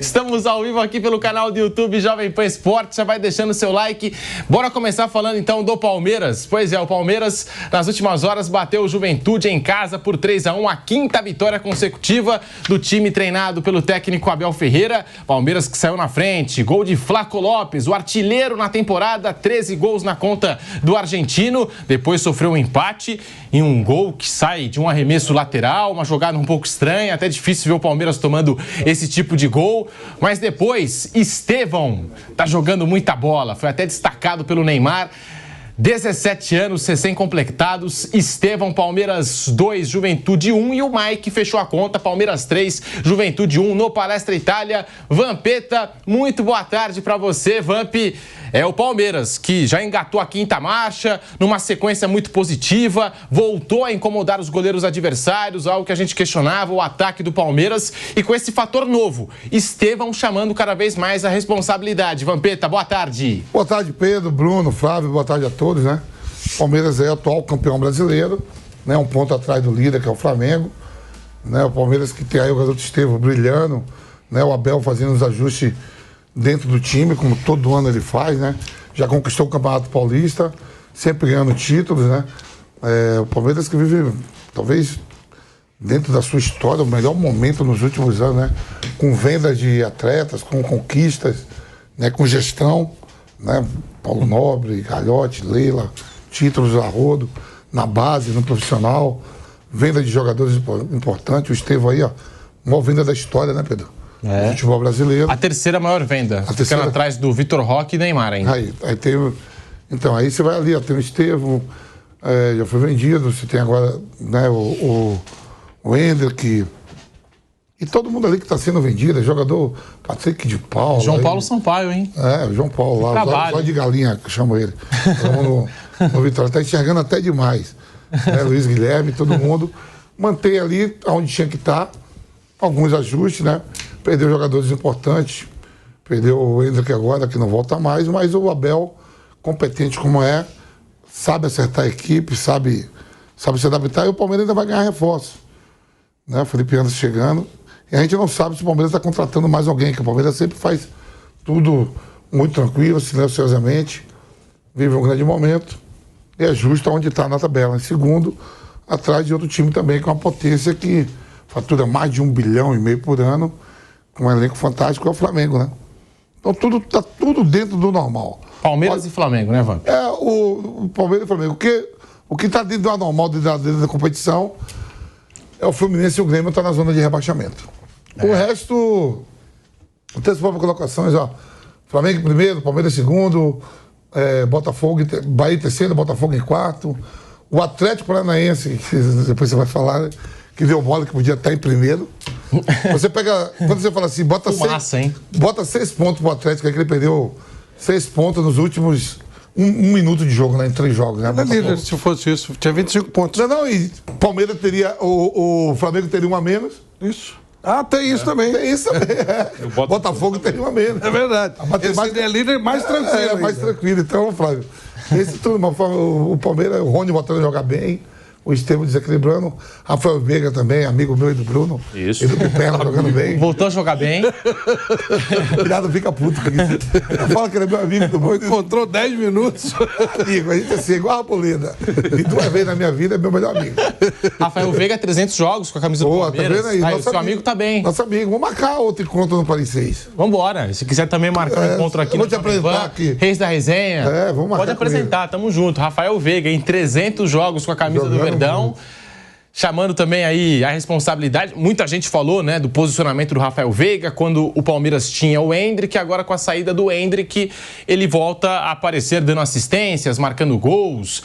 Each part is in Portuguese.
Estamos ao vivo aqui pelo canal do YouTube Jovem Pan Esportes, já vai deixando seu like. Bora começar falando então do Palmeiras. Pois é, o Palmeiras nas últimas horas bateu o Juventude em casa por 3-1, a quinta vitória consecutiva do time treinado pelo técnico Abel Ferreira. Palmeiras que saiu na frente, gol de Flaco Lopes, o artilheiro na temporada, 13 gols na conta do argentino. Depois sofreu um empate e um gol que sai de um arremesso lateral, uma jogada um pouco estranha, até difícil ver o Palmeiras tomando esse tipo de gol. Mas depois, Estevão tá jogando muita bola, foi até destacado pelo Neymar. 17 anos, recém-completados, Estevão, Palmeiras 2, Juventude 1 e o Mike fechou a conta, Palmeiras 3, Juventude 1 no Palestra Itália. Vampeta, muito boa tarde para você, Vamp. É o Palmeiras que já engatou a quinta marcha, numa sequência muito positiva, voltou a incomodar os goleiros adversários, algo que a gente questionava, o ataque do Palmeiras, e com esse fator novo, Estevão chamando cada vez mais a responsabilidade. Vampeta, boa tarde. Boa tarde, Pedro, Bruno, Flávio, boa tarde a todos, né? Palmeiras é atual campeão brasileiro, né? Um ponto atrás do líder, que é o Flamengo, né? O Palmeiras que tem aí o garoto Estevão brilhando, né? O Abel fazendo os ajustes dentro do time, como todo ano ele faz, né? Já conquistou o Campeonato Paulista, sempre ganhando títulos, né? O Palmeiras que vive, talvez, dentro da sua história, o melhor momento nos últimos anos, né? Com vendas de atletas, com conquistas, né? Com gestão, né? Paulo Nobre, Galhote, Leila, títulos a rodo, na base, no profissional, venda de jogadores importantes. O Estevão aí, ó, maior venda da história, né, Pedro? É. Do futebol brasileiro. A terceira maior venda, ficando atrás do Vitor Roque e Neymar ainda. Aí tem, então, aí você vai ali, ó, tem o Estevão, já foi vendido, você tem agora, né, o Hendrick, e todo mundo ali que está sendo vendido, jogador Patrick de Paula. João Paulo Sampaio, hein? O João Paulo lá, só de galinha, que eu chamo ele. no Vitória, está enxergando até demais. Luiz Guilherme, todo mundo. Mantém ali onde tinha que estar, alguns ajustes, né? Perdeu jogadores importantes, perdeu o Hendrick agora, que não volta mais, mas o Abel, competente como é, sabe acertar a equipe, sabe se adaptar, e o Palmeiras ainda vai ganhar reforço. Né? O Felipe Anderson chegando. E a gente não sabe se o Palmeiras está contratando mais alguém, que o Palmeiras sempre faz tudo muito tranquilo, silenciosamente, vive um grande momento, e é justo onde está na tabela. Em segundo, atrás de outro time também, com uma potência que fatura mais de 1,5 bilhão por ano, com um elenco fantástico, é o Flamengo, né? Então está tudo dentro do normal. Palmeiras e Flamengo, né, Vamp? O Palmeiras e o Flamengo. O que está dentro do anormal, dentro da competição, é o Fluminense e o Grêmio estão na zona de rebaixamento. O resto, antecipando colocações, ó. Flamengo em primeiro, Palmeiras em segundo, Botafogo, Bahia em terceiro, Botafogo em quarto. O Atlético Paranaense, que depois você vai falar, né, que deu bola, que podia estar em primeiro. Você pega, quando você fala assim, bota 6 pontos pro Atlético, aí que ele perdeu 6 pontos nos últimos um minuto de jogo, né, em 3 jogos. Né, líder, se fosse isso, tinha 25 pontos. Não, e Palmeiras teria, o Flamengo teria um a menos. Isso. Tem isso também. Tem isso também. O Botafogo teria um a menos. É verdade. Esse é líder mais tranquilo. Mais tranquilo. Então, Flávio, o Palmeiras, o Rony voltando a jogar bem, o Estevão desequilibrando, Rafael Veiga também, amigo meu e do Bruno. Isso. E do Piperna jogando bem. Voltou a jogar bem. Cuidado, fica puto com isso. Fala que ele é meu amigo do Bruno. Encontrou 10 minutos. Amigo, a gente é assim, igual a Rapolina. E 2 vezes na minha vida é meu melhor amigo. Rafael Veiga, 300 jogos com a camisa do Palmeiras. Tá vendo aí? Seu amigo tá bem. Nosso amigo. Vamos marcar outro encontro no Paris 6. Vambora. Se quiser também marcar um encontro aqui vou te apresentar aqui. Reis da Resenha. Vamos marcar. Pode apresentar, tamo junto. Rafael Veiga, em 300 jogos com a camisa do Verdão. Muito. Chamando também aí a responsabilidade. Muita gente falou, né, do posicionamento do Rafael Veiga quando o Palmeiras tinha o Hendrick. Agora, com a saída do Hendrick, ele volta a aparecer dando assistências, marcando gols,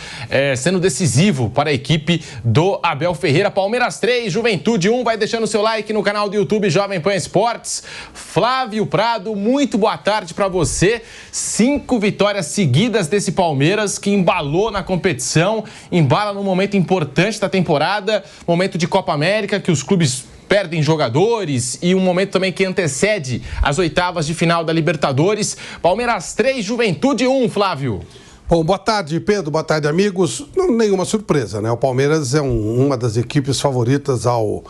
sendo decisivo para a equipe do Abel Ferreira. Palmeiras 3, Juventude 1. Vai deixando o seu like no canal do YouTube Jovem Pan Esportes. Flávio Prado, muito boa tarde para você. 5 vitórias seguidas desse Palmeiras que embalou na competição, embala num momento importante da temporada. Momento de Copa América, que os clubes perdem jogadores, e um momento também que antecede as oitavas de final da Libertadores. Palmeiras 3, Juventude 1, Flávio. Bom, boa tarde, Pedro. Boa tarde, amigos. Nenhuma surpresa, né? O Palmeiras é uma das equipes favoritas ao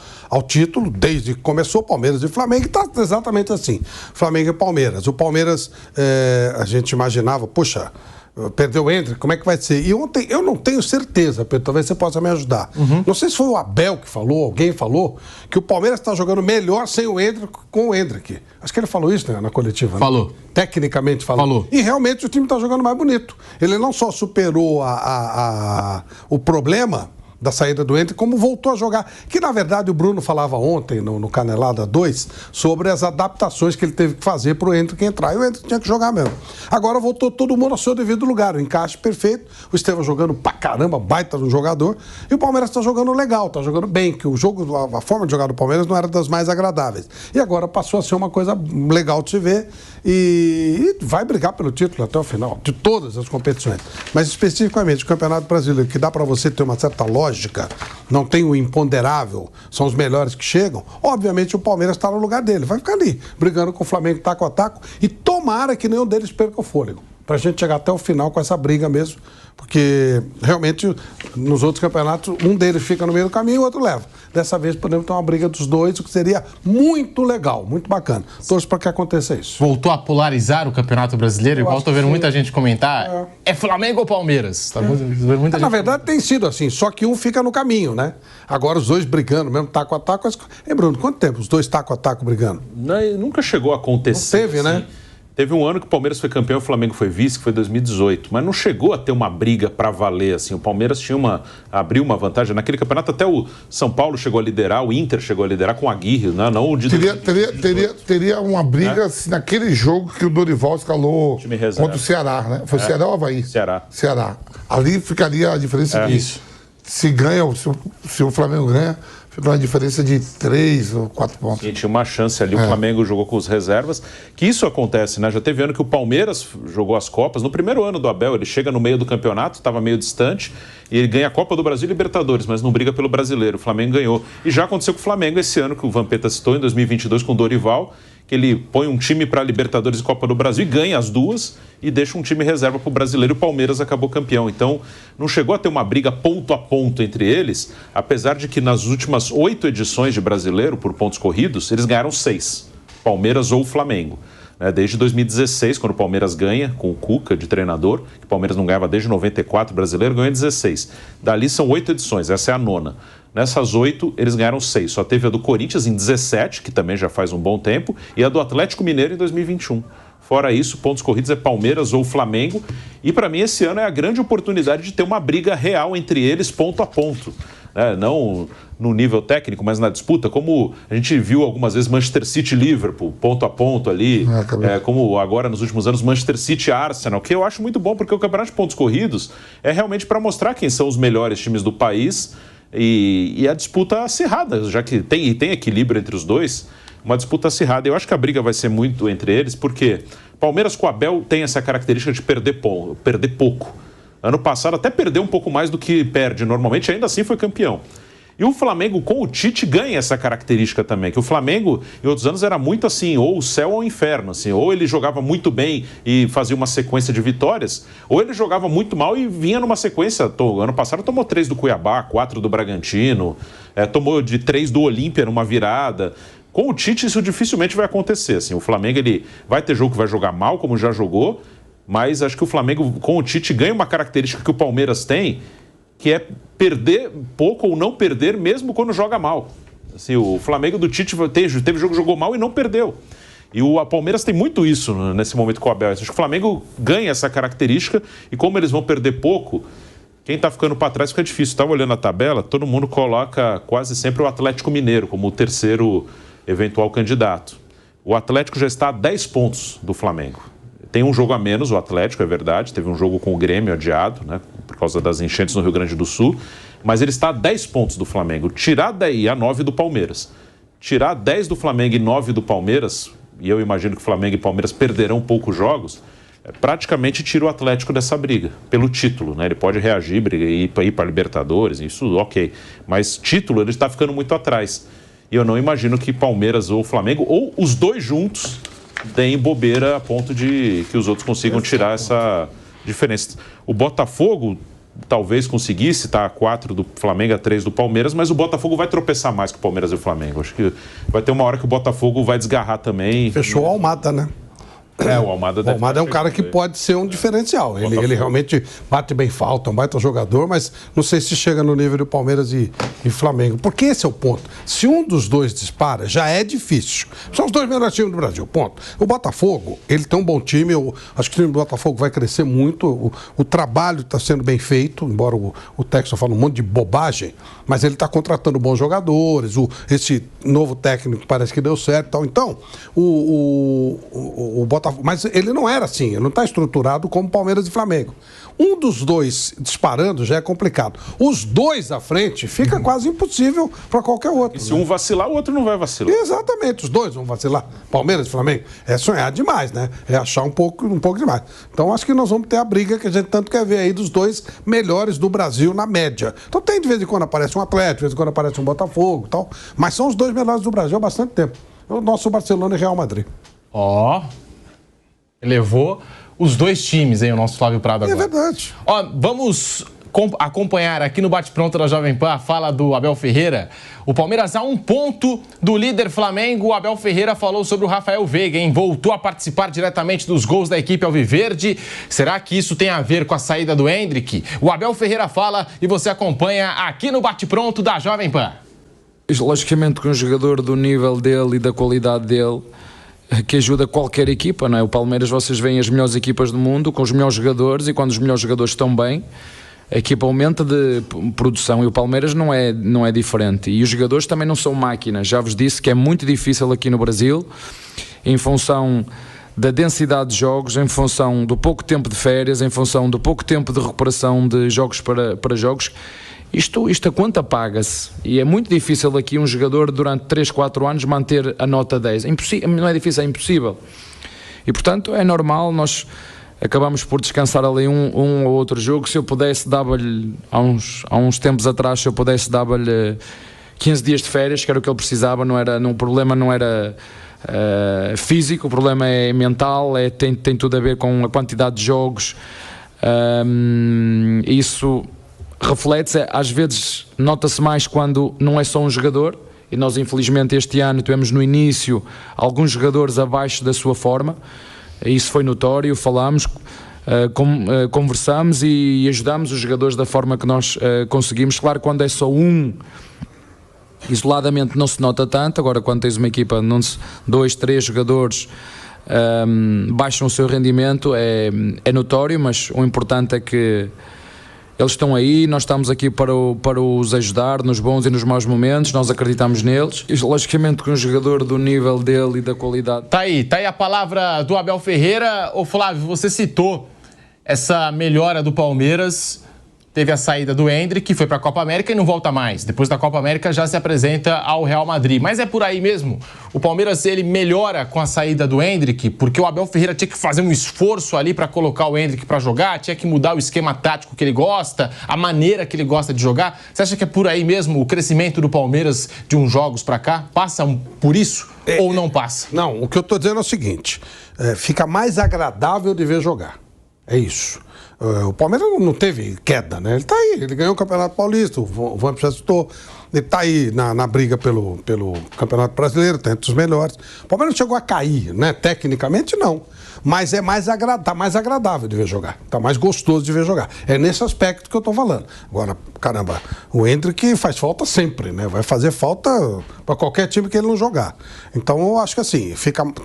título. Desde que começou, Palmeiras e Flamengo, está exatamente assim. Flamengo e Palmeiras. O Palmeiras, a gente imaginava, poxa, perdeu o Endrick, como é que vai ser? E ontem, eu não tenho certeza, Pedro, talvez você possa me ajudar. Não sei se foi o Abel que falou, alguém falou, que o Palmeiras está jogando melhor sem o Endrick com o Endrick. Acho que ele falou isso, né, na coletiva. Falou. Né? Tecnicamente falou. E realmente o time está jogando mais bonito. Ele não só superou o problema da saída do Endrick, como voltou a jogar. Que, na verdade, o Bruno falava ontem, no Canelada 2, sobre as adaptações que ele teve que fazer para o Endrick entrar. E o Endrick tinha que jogar mesmo. Agora voltou todo mundo ao seu devido lugar. O encaixe perfeito. O Estevão jogando pra caramba, baita no jogador. E o Palmeiras está jogando legal, está jogando bem. Que o jogo, a forma de jogar do Palmeiras não era das mais agradáveis. E agora passou a ser uma coisa legal de se ver. E vai brigar pelo título até o final, de todas as competições. Mas especificamente o Campeonato Brasileiro, que dá para você ter uma certa lógica, não tem o imponderável, são os melhores que chegam, obviamente o Palmeiras está no lugar dele, vai ficar ali, brigando com o Flamengo taco a taco, e tomara que nenhum deles perca o fôlego, para a gente chegar até o final com essa briga mesmo, porque realmente nos outros campeonatos um deles fica no meio do caminho e o outro leva. Dessa vez podemos ter uma briga dos dois, o que seria muito legal, muito bacana. Torço para que aconteça isso. Voltou a polarizar o Campeonato Brasileiro, igual estou vendo muita gente comentar. É Flamengo ou Palmeiras? Tá muita gente... Na verdade tem sido assim, só que um fica no caminho, né? Agora os dois brigando, mesmo taco a taco. Hein, Bruno, quanto tempo os dois taco a taco brigando? Não, nunca chegou a acontecer. Não teve, assim, né? Teve um ano que o Palmeiras foi campeão e o Flamengo foi vice, que foi 2018, mas não chegou a ter uma briga para valer, assim. O Palmeiras abriu uma vantagem. Naquele campeonato até o São Paulo chegou a liderar, o Inter chegou a liderar com a Aguirre, né? Não o de... Teria uma briga assim, naquele jogo que o Dorival escalou contra o Ceará, né? Foi Ceará ou Avaí? Ceará. Ali ficaria a diferença de... Isso. Se o Flamengo ganha, fica uma diferença de 3 ou 4 pontos. E tinha uma chance ali, o Flamengo jogou com os reservas, que isso acontece, né? Já teve ano que o Palmeiras jogou as Copas, no primeiro ano do Abel, ele chega no meio do campeonato, estava meio distante, e ele ganha a Copa do Brasil e Libertadores, mas não briga pelo Brasileiro, o Flamengo ganhou. E já aconteceu com o Flamengo esse ano, que o Vampeta citou, em 2022, com o Dorival, que ele põe um time para Libertadores e Copa do Brasil e ganha as duas e deixa um time reserva para o Brasileiro e o Palmeiras acabou campeão. Então, não chegou a ter uma briga ponto a ponto entre eles, apesar de que nas últimas 8 edições de Brasileiro, por pontos corridos, eles ganharam 6, Palmeiras ou Flamengo. Desde 2016, quando o Palmeiras ganha, com o Cuca de treinador, que o Palmeiras não ganhava desde 94, o Brasileiro ganhou em 16. Dali são 8 edições, essa é a 9ª. Nessas 8, eles ganharam 6. Só teve a do Corinthians em 17, que também já faz um bom tempo, e a do Atlético Mineiro em 2021. Fora isso, pontos corridos é Palmeiras ou Flamengo. E para mim, esse ano é a grande oportunidade de ter uma briga real entre eles, ponto a ponto. Não no nível técnico, mas na disputa, como a gente viu algumas vezes Manchester City e Liverpool, ponto a ponto ali, como agora nos últimos anos Manchester City e Arsenal, que eu acho muito bom, porque o campeonato de pontos corridos é realmente para mostrar quem são os melhores times do país e a disputa acirrada, já que tem equilíbrio entre os dois, uma disputa acirrada. Eu acho que a briga vai ser muito entre eles, porque Palmeiras com o Abel tem essa característica de perder pouco. Ano passado até perdeu um pouco mais do que perde normalmente, ainda assim foi campeão. E o Flamengo com o Tite ganha essa característica também, que o Flamengo em outros anos era muito assim, ou o céu ou o inferno, assim, ou ele jogava muito bem e fazia uma sequência de vitórias, ou ele jogava muito mal e vinha numa sequência. Ano passado tomou 3 do Cuiabá, 4 do Bragantino, tomou de 3 do Olímpia numa virada. Com o Tite isso dificilmente vai acontecer, assim. O Flamengo ele vai ter jogo que vai jogar mal, como já jogou, mas acho que o Flamengo com o Tite ganha uma característica que o Palmeiras tem, que é perder pouco ou não perder mesmo quando joga mal. Assim, o Flamengo do Tite teve jogo que jogou mal e não perdeu. E o Palmeiras tem muito isso nesse momento com o Abel. Acho que o Flamengo ganha essa característica e como eles vão perder pouco, quem está ficando para trás fica difícil. Estava olhando a tabela, todo mundo coloca quase sempre o Atlético Mineiro como o terceiro eventual candidato. O Atlético já está a 10 pontos do Flamengo. Tem um jogo a menos, o Atlético, é verdade. Teve um jogo com o Grêmio adiado, né, por causa das enchentes no Rio Grande do Sul. Mas ele está a 10 pontos do Flamengo. Tirar daí a 9 do Palmeiras. Tirar 10 do Flamengo e 9 do Palmeiras, e eu imagino que Flamengo e Palmeiras perderão poucos jogos, praticamente tira o Atlético dessa briga, pelo título, né? Ele pode reagir, ir para a Libertadores, isso ok. Mas título, ele está ficando muito atrás. E eu não imagino que Palmeiras ou Flamengo, ou os dois juntos, deem bobeira a ponto de que os outros consigam tirar diferença. O Botafogo talvez conseguisse estar a 4 do Flamengo, a 3 do Palmeiras, mas o Botafogo vai tropeçar mais que o Palmeiras e o Flamengo. Acho que vai ter uma hora que o Botafogo vai desgarrar também. Fechou o Almada, né? O Almada é um cara que pode ser um diferencial. Ele realmente bate bem falta, um baita jogador, mas não sei se chega no nível do Palmeiras e Flamengo. Porque esse é o ponto. Se um dos dois dispara, já é difícil. São os dois melhores times do Brasil, ponto. O Botafogo, ele tem um bom time, eu acho que o time do Botafogo vai crescer muito, o trabalho está sendo bem feito, embora o Texton fale um monte de bobagem, mas ele está contratando bons jogadores, esse novo técnico parece que deu certo e tal. Então, o Botafogo, mas ele não era assim, ele não está estruturado como Palmeiras e Flamengo. Um dos dois disparando já é complicado. Os dois à frente fica quase impossível para qualquer outro. E se um vacilar, o outro não vai vacilar. Exatamente, os dois vão vacilar. Palmeiras e Flamengo é sonhar demais, né? É achar um pouco demais. Então acho que nós vamos ter a briga que a gente tanto quer ver aí dos dois melhores do Brasil na média. Então tem de vez em quando aparece um Atlético, de vez em quando aparece um Botafogo e tal, mas são os dois melhores do Brasil há bastante tempo. O nosso Barcelona e Real Madrid. Levou os dois times, hein, o nosso Flávio Prado agora. É verdade. Vamos acompanhar aqui no Bate-Pronto da Jovem Pan a fala do Abel Ferreira. O Palmeiras a 1 ponto do líder Flamengo. O Abel Ferreira falou sobre o Rafael Veiga, hein? Voltou a participar diretamente dos gols da equipe alviverde. Será que isso tem a ver com a saída do Endrick? O Abel Ferreira fala e você acompanha aqui no Bate-Pronto da Jovem Pan. Logicamente que um jogador do nível dele e da qualidade dele que ajuda qualquer equipa, não é? O Palmeiras, vocês veem as melhores equipas do mundo com os melhores jogadores, e quando os melhores jogadores estão bem, a equipa aumenta de produção, e o Palmeiras não é diferente. E os jogadores também não são máquinas. Já vos disse que é muito difícil aqui no Brasil, em função da densidade de jogos, em função do pouco tempo de férias, em função do pouco tempo de recuperação de jogos para jogos. Isto a conta paga-se, e é muito difícil aqui um jogador durante 3, 4 anos manter a nota 10. É impossível, não é difícil, é impossível. E portanto é normal, nós acabamos por descansar ali um ou outro jogo. Se eu pudesse, dava-lhe, há uns tempos atrás, se eu pudesse, dava-lhe 15 dias de férias, que era o que ele precisava. O problema não era físico, o problema é mental, tem tudo a ver com a quantidade de jogos. Isso reflete-se, às vezes nota-se mais quando não é só um jogador, e nós infelizmente este ano tivemos no início alguns jogadores abaixo da sua forma. Isso foi notório, falamos, conversamos e ajudamos os jogadores da forma que nós conseguimos. Claro, quando é só um, isoladamente não se nota tanto. Agora, quando tens uma equipa, 2, 3 jogadores baixam o seu rendimento, é notório, mas o importante é que eles estão aí, nós estamos aqui para os ajudar nos bons e nos maus momentos, nós acreditamos neles. E, logicamente, com um jogador do nível dele e da qualidade. Tá aí a palavra do Abel Ferreira. Ô Flávio, você citou essa melhora do Palmeiras. Teve a saída do Endrick, que foi para a Copa América e não volta mais. Depois da Copa América já se apresenta ao Real Madrid. Mas é por aí mesmo. O Palmeiras, ele melhora com a saída do Endrick, porque o Abel Ferreira tinha que fazer um esforço ali para colocar o Endrick para jogar, tinha que mudar o esquema tático que ele gosta, a maneira que ele gosta de jogar. Você acha que é por aí mesmo o crescimento do Palmeiras de uns jogos para cá? Passa por isso ou não passa? Não, o que eu estou dizendo é o seguinte, fica mais agradável de ver jogar. É isso. O Palmeiras não teve queda, né? Ele está aí, ele ganhou o Campeonato Paulista, o Vamp já citou, ele está aí na briga pelo Campeonato Brasileiro, está entre os melhores. O Palmeiras não chegou a cair, né? Tecnicamente não, mas tá mais agradável de ver jogar, tá mais gostoso de ver jogar. É nesse aspecto que eu estou falando. Agora, caramba, o Endrick faz falta sempre, né? Vai fazer falta para qualquer time que ele não jogar. Então eu acho que assim,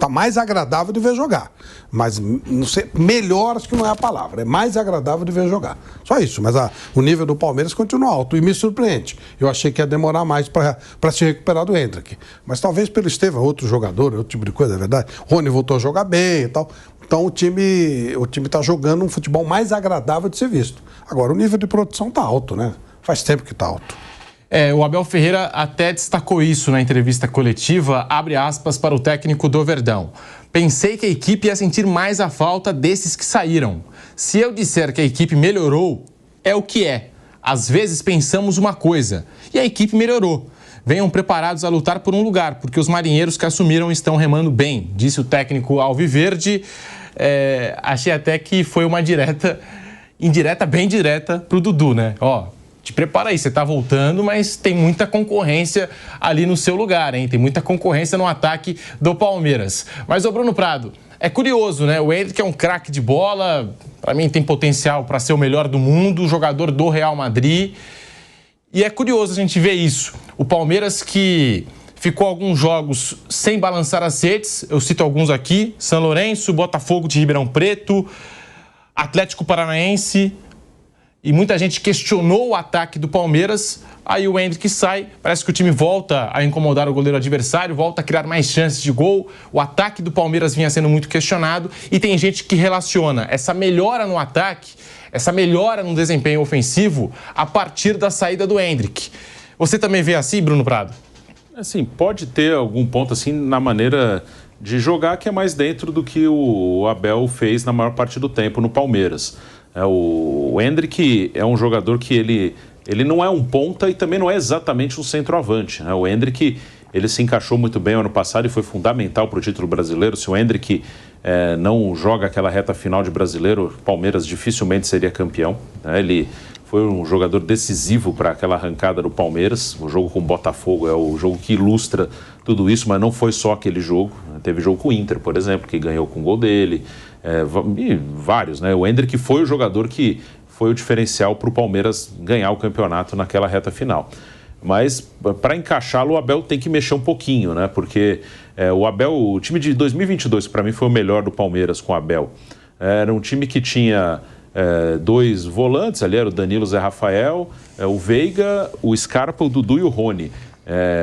tá mais agradável de ver jogar. Mas não sei, melhor acho que não é a palavra, é mais agradável de ver jogar. Só isso, mas o nível do Palmeiras continua alto e me surpreende. Eu achei que ia demorar mais para se recuperar do Endrick. Mas talvez pelo Estevão, outro jogador, outro tipo de coisa, é verdade. Rony voltou a jogar bem e tal. Então o time está jogando um futebol mais agradável de ser visto. Agora, o nível de produção está alto, né? Faz tempo que está alto. O Abel Ferreira até destacou isso na entrevista coletiva, abre aspas para o técnico do Verdão. Pensei que a equipe ia sentir mais a falta desses que saíram. Se eu disser que a equipe melhorou, é o que é. Às vezes pensamos uma coisa e a equipe melhorou. Venham preparados a lutar por um lugar, porque os marinheiros que assumiram estão remando bem, disse o técnico alviverde. achei até que foi uma indireta, bem direta pro Dudu, né? Ó, te prepara aí, você tá voltando, mas tem muita concorrência ali no seu lugar, hein? Tem muita concorrência no ataque do Palmeiras. Mas, ô Bruno Prado, é curioso, né? O Endrick é um craque de bola, para mim tem potencial para ser o melhor do mundo, jogador do Real Madrid. E é curioso a gente ver isso. O Palmeiras que ficou alguns jogos sem balançar as redes, eu cito alguns aqui: São Lourenço, Botafogo de Ribeirão Preto, Atlético Paranaense, e muita gente questionou o ataque do Palmeiras. Aí o Endrick sai, parece que o time volta a incomodar o goleiro adversário, volta a criar mais chances de gol. O ataque do Palmeiras vinha sendo muito questionado e tem gente que relaciona essa melhora no ataque, essa melhora no desempenho ofensivo a partir da saída do Endrick. Você também vê assim, Bruno Prado? Assim, pode ter algum ponto assim na maneira de jogar que é mais dentro do que o Abel fez na maior parte do tempo no Palmeiras. O Endrick é um jogador que ele não é um ponta e também não é exatamente um centroavante, né? O Endrick, ele se encaixou muito bem ano passado e foi fundamental para o título brasileiro. Se o Endrick não joga aquela reta final de brasileiro, o Palmeiras dificilmente seria campeão, né? Ele foi um jogador decisivo para aquela arrancada do Palmeiras. O jogo com o Botafogo é o jogo que ilustra tudo isso, mas não foi só aquele jogo. Teve jogo com o Inter, por exemplo, que ganhou com o gol dele. E vários, né? O Endrick foi o jogador que foi o diferencial para o Palmeiras ganhar o campeonato naquela reta final. Mas para encaixá-lo, o Abel tem que mexer um pouquinho, né? Porque o time de 2022, para mim, foi o melhor do Palmeiras com o Abel. Era um time que tinha dois volantes, ali era o Danilo, Zé Rafael, o Veiga, o Scarpa, o Dudu e o Rony.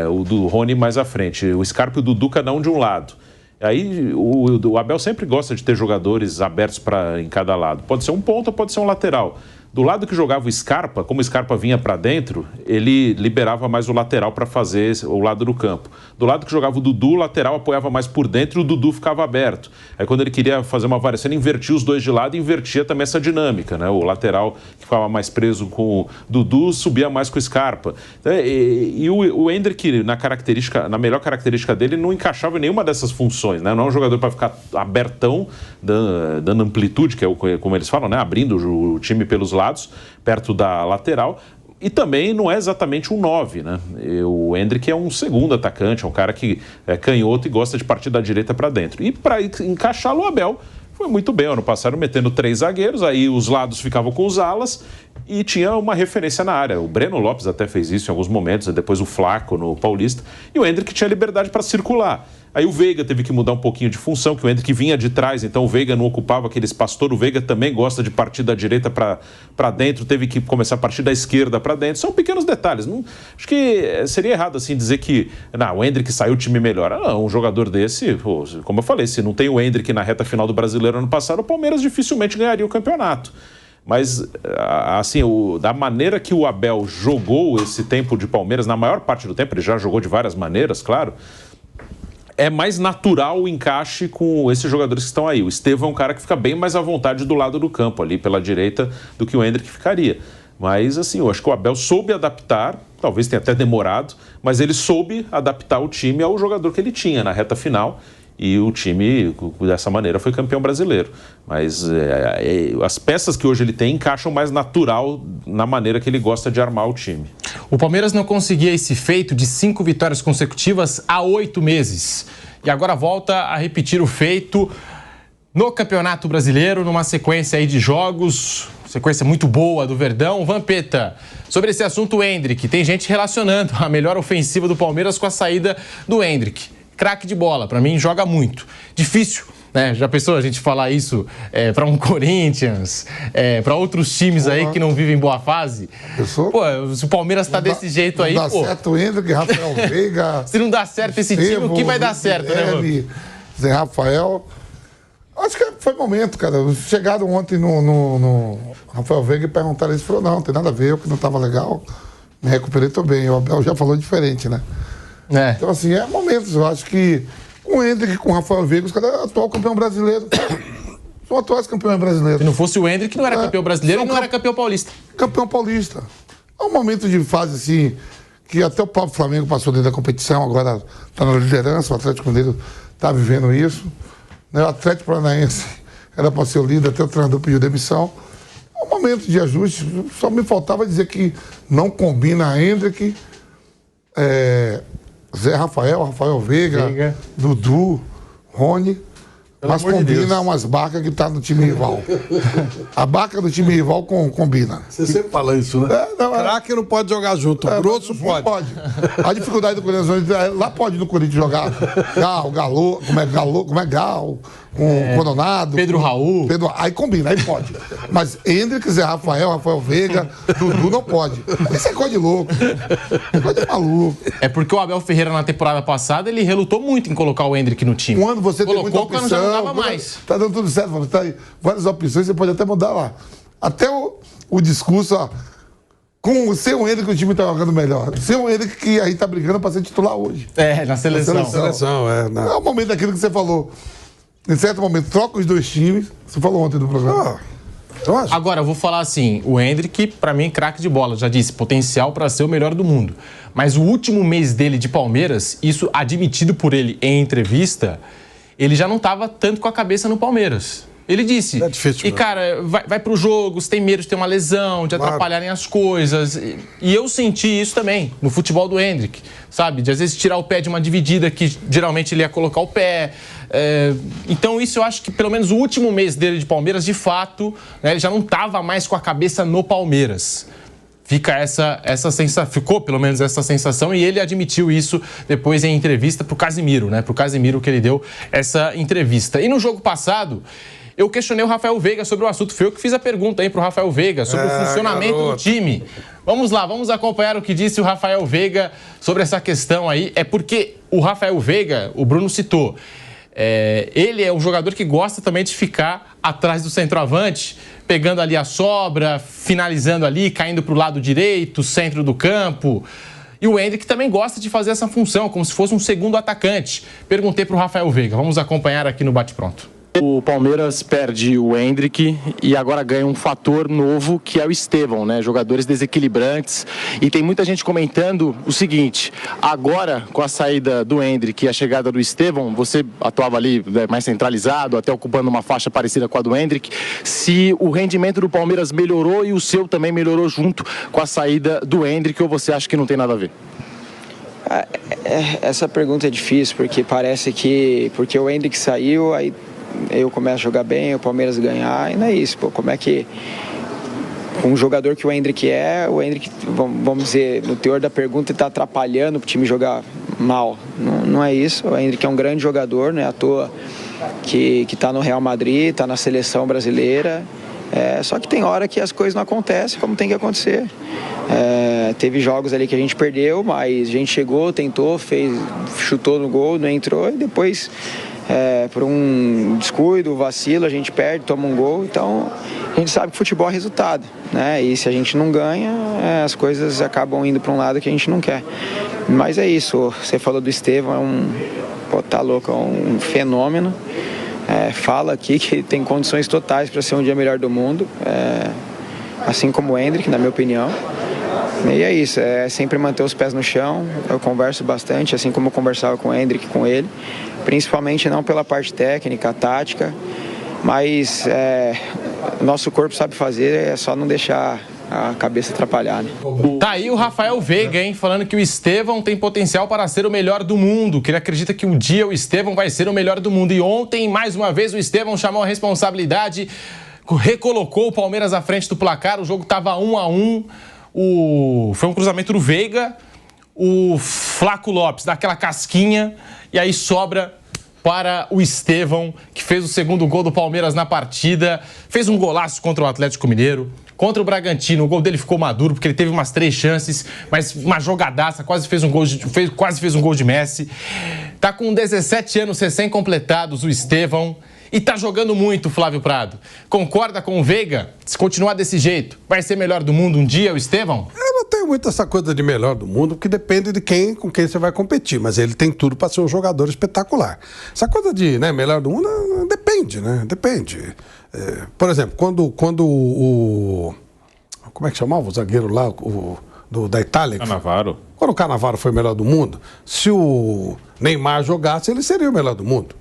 O Rony mais à frente, o Scarpa e o Dudu cada um de um lado. Aí o Abel sempre gosta de ter jogadores abertos em cada lado. Pode ser um ponta, pode ser um lateral. Do lado que jogava o Scarpa, como o Scarpa vinha para dentro, ele liberava mais o lateral para fazer o lado do campo. Do lado que jogava o Dudu, o lateral apoiava mais por dentro e o Dudu ficava aberto. Aí quando ele queria fazer uma variação, ele invertia os dois de lado e invertia também essa dinâmica, né? O lateral que ficava mais preso com o Dudu subia mais com o Scarpa. E o Endrick, na melhor característica dele, não encaixava em nenhuma dessas funções, né? Não é um jogador para ficar abertão, dando amplitude, que é como eles falam, né? Abrindo o time pelos lados, perto da lateral, e também não é exatamente um 9, né? O Endrick é um segundo atacante, é um cara que é canhoto e gosta de partir da direita para dentro. E para encaixá-lo, o Abel foi muito bem ano passado, metendo 3 zagueiros, aí os lados ficavam com os alas e tinha uma referência na área. O Breno Lopes até fez isso em alguns momentos, depois o Flaco no Paulista, e o Endrick tinha liberdade para circular. Aí o Veiga teve que mudar um pouquinho de função, que o Endrick vinha de trás, então o Veiga não ocupava aquele espaço todo. O Veiga também gosta de partir da direita para dentro, teve que começar a partir da esquerda para dentro. São pequenos detalhes. Não, acho que seria errado assim dizer que o Endrick saiu o time melhor. Não, um jogador desse, como eu falei, se não tem o Endrick na reta final do Brasileiro ano passado, o Palmeiras dificilmente ganharia o campeonato. Mas, assim, da maneira que o Abel jogou esse tempo de Palmeiras, na maior parte do tempo, ele já jogou de várias maneiras, claro, é mais natural o encaixe com esses jogadores que estão aí. O Estevão é um cara que fica bem mais à vontade do lado do campo, ali pela direita, do que o Endrick ficaria. Mas, assim, eu acho que o Abel soube adaptar, talvez tenha até demorado, mas ele soube adaptar o time ao jogador que ele tinha na reta final. E o time, dessa maneira, foi campeão brasileiro. Mas as peças que hoje ele tem encaixam mais natural na maneira que ele gosta de armar o time. O Palmeiras não conseguia esse feito de 5 vitórias consecutivas há 8 meses. E agora volta a repetir o feito no Campeonato Brasileiro, numa sequência aí de jogos, sequência muito boa do Verdão. Vampeta, sobre esse assunto, o Endrick, tem gente relacionando a melhor ofensiva do Palmeiras com a saída do Endrick. Craque de bola, pra mim joga muito. Difícil, né? Já pensou a gente falar isso pra um Corinthians, pra outros times aí que não vivem boa fase? Pô, se o Palmeiras tá desse jeito aí, dá certo o Endrick, Rafael Veiga. Se não dá certo esse time, o que vai dar certo, né, Zé Rafael. Acho que foi momento, cara. Chegaram ontem no Rafael Veiga e perguntaram isso. Falou, não tem nada a ver, eu que não tava legal. Me recuperei, tô bem. O Abel já falou diferente, né? Então, assim, é momentos. Eu acho que com o Endrick, com o Rafael Veiga, os caras atual campeão brasileiro. São atuais campeões brasileiros. Se não fosse o Endrick, não era campeão brasileiro e não era campeão paulista. Campeão paulista. É um momento de fase, assim, que até o próprio Flamengo passou dentro da competição, agora está na liderança, o Atlético Mineiro está vivendo isso. O Atlético Paranaense era para ser o líder, até o treinador pediu demissão. É um momento de ajuste, só me faltava dizer que não combina Hendrick, Zé Rafael Veiga, Dudu, Rony, mas combina umas barcas que tá no time rival. A barca do time rival combina. Você sempre fala isso, né? Craque não pode jogar junto, grosso pode. Pode. A dificuldade do Corinthians, lá pode no Corinthians jogar Galo, com Coronado. Pedro Raul. Aí combina, aí pode. Mas Hendrick, Zé Rafael Veiga, Dudu não pode. Isso é coisa de louco. É coisa de maluco. É porque o Abel Ferreira, na temporada passada, ele relutou muito em colocar o Hendrick no time. Quando você tem muita opção, quando já não dava mais. Tá dando tudo certo, tá aí várias opções, você pode até mudar lá. Até o discurso, ó, com o seu Hendrick, o time tá jogando melhor. Seu Hendrick que aí tá brigando pra ser titular hoje. Na seleção. É o momento daquilo que você falou. Em certo momento, troca os dois times. Você falou ontem do programa. Agora, eu vou falar assim, o Hendrick, pra mim, craque de bola, já disse, potencial pra ser o melhor do mundo. Mas o último mês dele de Palmeiras, isso admitido por ele em entrevista, ele já não tava tanto com a cabeça no Palmeiras. Ele disse, difícil, cara, vai pro jogo, você tem medo de ter uma lesão, de atrapalharem as coisas. E eu senti isso também no futebol do Hendrick, sabe? De às vezes tirar o pé de uma dividida que geralmente ele ia colocar o pé. Então isso eu acho que pelo menos o último mês dele de Palmeiras, de fato, né, ele já não estava mais com a cabeça no Palmeiras. Ficou pelo menos essa sensação, e ele admitiu isso depois em entrevista pro Casimiro, né? Pro Casimiro que ele deu essa entrevista. E no jogo passado, eu questionei o Rafael Veiga sobre o assunto. Foi eu que fiz a pergunta aí pro Rafael Veiga sobre o funcionamento do time. Vamos lá, vamos acompanhar o que disse o Rafael Veiga sobre essa questão aí. É porque o Rafael Veiga, o Bruno citou, ele é um jogador que gosta também de ficar atrás do centroavante, pegando ali a sobra, finalizando ali, caindo para o lado direito, centro do campo. E o Hendrick também gosta de fazer essa função, como se fosse um segundo atacante. Perguntei para o Rafael Veiga. Vamos acompanhar aqui no Bate Pronto. O Palmeiras perde o Hendrick e agora ganha um fator novo, que é o Estevão, né? Jogadores desequilibrantes. E tem muita gente comentando o seguinte: agora, com a saída do Hendrick e a chegada do Estevão, você atuava ali mais centralizado, até ocupando uma faixa parecida com a do Hendrick. Se o rendimento do Palmeiras melhorou e o seu também melhorou junto com a saída do Hendrick, ou você acha que não tem nada a ver? Essa pergunta é difícil, porque parece que porque o Hendrick saiu, aí eu começo a jogar bem, o Palmeiras ganhar, e não é isso, pô. Como é que com um jogador que o Hendrick o Hendrick, vamos dizer, no teor da pergunta, está atrapalhando o time jogar mal? Não é isso. O Hendrick é um grande jogador, não é à toa que está no Real Madrid, está na seleção brasileira. Só que tem hora que as coisas não acontecem como tem que acontecer. Teve jogos ali que a gente perdeu, mas a gente chegou, tentou, chutou no gol, não entrou, e depois por um descuido, vacilo, a gente perde, toma um gol. Então a gente sabe que futebol é resultado, né? E se a gente não ganha, as coisas acabam indo para um lado que a gente não quer. Mas é isso, você falou do Estevão, tá louco, é um fenômeno. Fala aqui que tem condições totais para ser um dia melhor do mundo, assim como o Hendrick, na minha opinião. E é isso, sempre manter os pés no chão. Eu converso bastante, assim como eu conversava com o Hendrick, com ele, principalmente não pela parte técnica, tática, mas nosso corpo sabe fazer, é só não deixar a cabeça atrapalhar, né? Tá aí o Rafael Veiga, hein, falando que o Estevão tem potencial para ser o melhor do mundo, que ele acredita que um dia o Estevão vai ser o melhor do mundo. E ontem, mais uma vez, o Estevão chamou a responsabilidade, recolocou o Palmeiras à frente do placar, o jogo estava 1-1, foi um cruzamento do Veiga, o Flaco Lopes dá aquela casquinha e aí sobra para o Estevão, que fez o segundo gol do Palmeiras na partida, fez um golaço contra o Atlético Mineiro. Contra o Bragantino, o gol dele ficou maduro, porque ele teve umas 3 chances, mas uma jogadaça, quase fez um gol de Messi. Tá com 17 anos recém-completados o Estevão e tá jogando muito, Flávio Prado. Concorda com o Veiga? Se continuar desse jeito, vai ser melhor do mundo um dia o Estevão? Eu não tenho muito essa coisa de melhor do mundo, porque depende de com quem você vai competir, mas ele tem tudo para ser um jogador espetacular. Essa coisa de melhor do mundo, depende, né? Depende. Por exemplo, quando o... Como é que chamava o zagueiro lá, da Itália? Cannavaro. Quando o Cannavaro foi o melhor do mundo, se o Neymar jogasse, ele seria o melhor do mundo,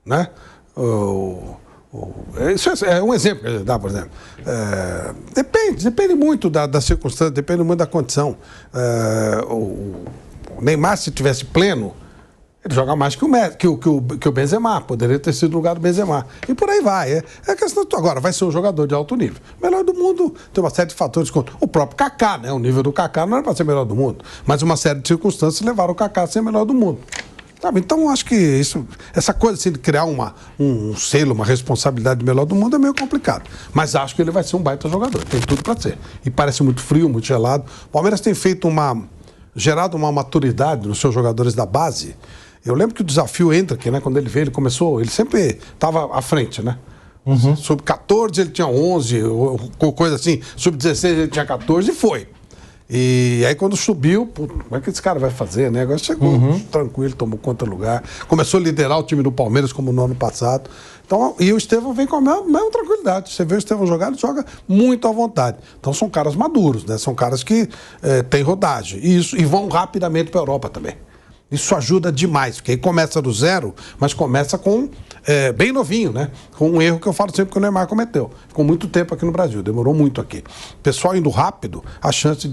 né? O Isso é um exemplo que a gente dá, por exemplo. Depende muito da circunstância, depende muito da condição. O Neymar, se tivesse pleno, ele joga mais que o Benzema, poderia ter sido no lugar do Benzema. E por aí vai. É questão. Agora, vai ser um jogador de alto nível. Melhor do mundo tem uma série de fatores. O próprio Kaká, né? O nível do Kaká não era para ser melhor do mundo, mas uma série de circunstâncias levaram o Kaká a ser melhor do mundo. Sabe? Então, acho que essa coisa assim, de criar um selo, uma responsabilidade de melhor do mundo é meio complicado. Mas acho que ele vai ser um baita jogador. Tem tudo para ser. E parece muito frio, muito gelado. O Palmeiras tem feito gerado uma maturidade nos seus jogadores da base. Eu lembro que o desafio Hendrick, né, quando ele veio, ele sempre estava à frente, né? Uhum. Sub-14 ele tinha 11, coisa assim. Sub-16 ele tinha 14 e foi. E aí quando subiu, como é que esse cara vai fazer, né? Agora chegou tranquilo, tomou conta do lugar. Começou a liderar o time do Palmeiras como no ano passado. Então, e o Estevão vem com a mesma tranquilidade. Você vê o Estevão jogar, ele joga muito à vontade. Então são caras maduros, né? São caras que têm rodagem. E vão rapidamente para a Europa também. Isso ajuda demais, porque aí começa do zero, mas começa com bem novinho, né? Com um erro que eu falo sempre que o Neymar cometeu. Ficou muito tempo aqui no Brasil, demorou muito aqui. O pessoal indo rápido, a chance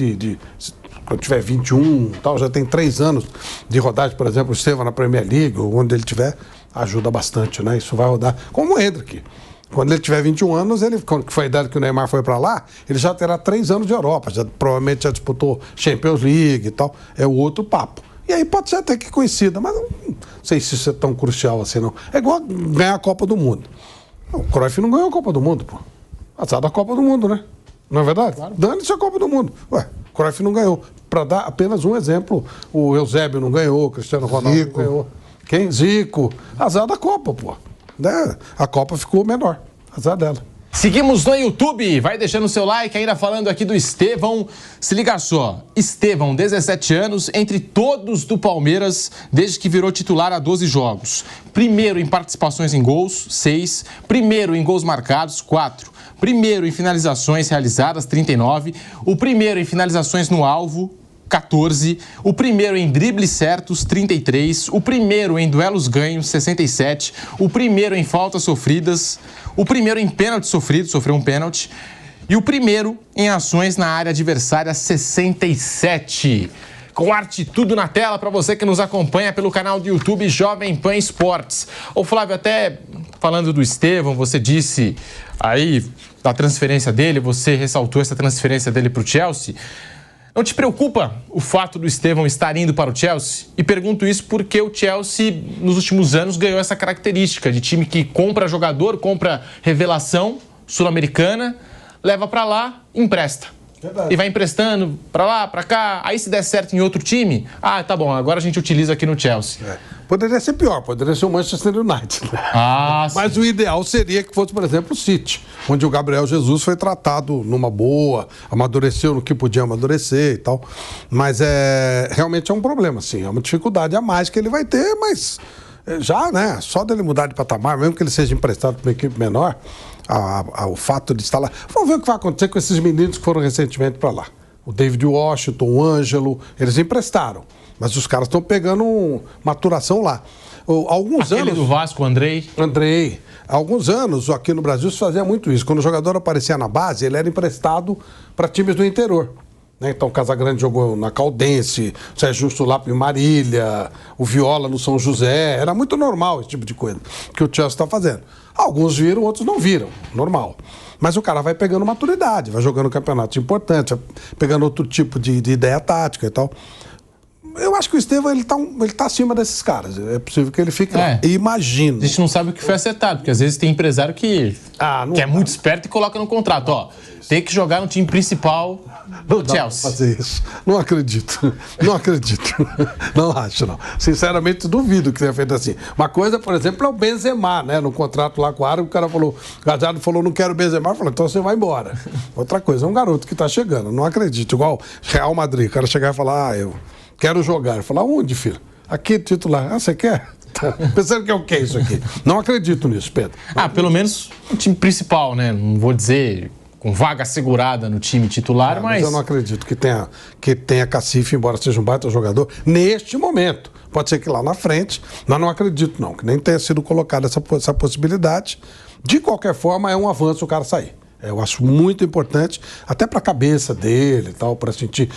quando tiver 21, tal, já tem 3 anos de rodagem, por exemplo, o Estevão na Premier League, ou onde ele tiver, ajuda bastante, né? Isso vai rodar. Como o Hendrick. Quando ele tiver 21 anos, que foi a idade que o Neymar foi para lá, ele já terá 3 anos de Europa, provavelmente já disputou Champions League e tal. É o outro papo. E aí pode ser até que coincida, mas não sei se isso é tão crucial assim, não. É igual ganhar a Copa do Mundo. O Cruyff não ganhou a Copa do Mundo, pô. Azar da Copa do Mundo, né? Não é verdade? Claro. Dane-se a Copa do Mundo. Ué, o Cruyff não ganhou. Para dar apenas um exemplo, o Eusébio não ganhou, o Cristiano Ronaldo não ganhou. Quem? Zico. Azar da Copa, pô. A Copa ficou menor. Azar dela. Seguimos no YouTube, vai deixando o seu like, ainda falando aqui do Estevão. Se liga só, Estevão, 17 anos, entre todos do Palmeiras, desde que virou titular há 12 jogos. Primeiro em participações em gols, 6. Primeiro em gols marcados, 4. Primeiro em finalizações realizadas, 39. O primeiro em finalizações no alvo, 14, o primeiro em dribles certos, 33, o primeiro em duelos ganhos, 67, o primeiro em faltas sofridas, o primeiro em pênalti sofrido, sofreu um pênalti, e o primeiro em ações na área adversária, 67. Com arte tudo na tela para você que nos acompanha pelo canal do YouTube Jovem Pan Esportes. Ô Flávio, até falando do Estevão, você disse aí da transferência dele, você ressaltou essa transferência dele para o Chelsea. Não te preocupa o fato do Estevão estar indo para o Chelsea? E pergunto isso porque o Chelsea, nos últimos anos, ganhou essa característica de time que compra jogador, compra revelação sul-americana, leva para lá, empresta. Verdade. E vai emprestando para lá, para cá. Aí se der certo em outro time, tá bom, agora a gente utiliza aqui no Chelsea. Poderia ser pior, poderia ser o Manchester United. Mas o ideal seria que fosse, por exemplo, o City, onde o Gabriel Jesus foi tratado numa boa, amadureceu no que podia amadurecer e tal. Mas realmente é um problema, assim, é uma dificuldade a mais que ele vai ter, mas já, né, só dele mudar de patamar, mesmo que ele seja emprestado para uma equipe menor, o fato de estar lá. Vamos ver o que vai acontecer com esses meninos que foram recentemente para lá. O David Washington, o Ângelo, eles emprestaram. Mas os caras estão pegando maturação lá. Aquele do Vasco, Andrei. Há alguns anos, aqui no Brasil, se fazia muito isso. Quando o jogador aparecia na base, ele era emprestado para times do interior. Então o Casagrande jogou na Caldense, o Sérgio Justo lá em Marília, o Viola no São José. Era muito normal esse tipo de coisa que o Chelsea está fazendo. Alguns viram, outros não viram. Normal. Mas o cara vai pegando maturidade, vai jogando campeonatos importantes, vai pegando outro tipo de ideia tática e tal. Eu acho que o Estevão, ele tá acima desses caras. É possível que ele fique lá. Imagino. A gente não sabe o que foi acertado, porque às vezes tem empresário que é muito esperto e coloca no contrato. Tem que jogar no time principal do Chelsea. Fazer isso. Não acredito. Não acho, não. Sinceramente, duvido que tenha feito assim. Uma coisa, por exemplo, é o Benzema, né? No contrato lá com o Árabe, o Gajardo falou, não quero o Benzema. Falou, então você vai embora. Outra coisa, é um garoto que tá chegando. Não acredito. Igual Real Madrid. O cara chegar e falar, eu quero jogar. Eu falar, onde, filho? Aqui, titular. Você quer? Pensando que é o que isso aqui? Não acredito nisso, Pedro. Pelo menos o time principal, né? Não vou dizer com vaga assegurada no time titular, mas eu não acredito que tenha cacife, embora seja um baita jogador, neste momento. Pode ser que lá na frente, mas não acredito não, que nem tenha sido colocada essa possibilidade. De qualquer forma, é um avanço o cara sair. Eu acho muito importante, até para a cabeça dele e tal, para sentir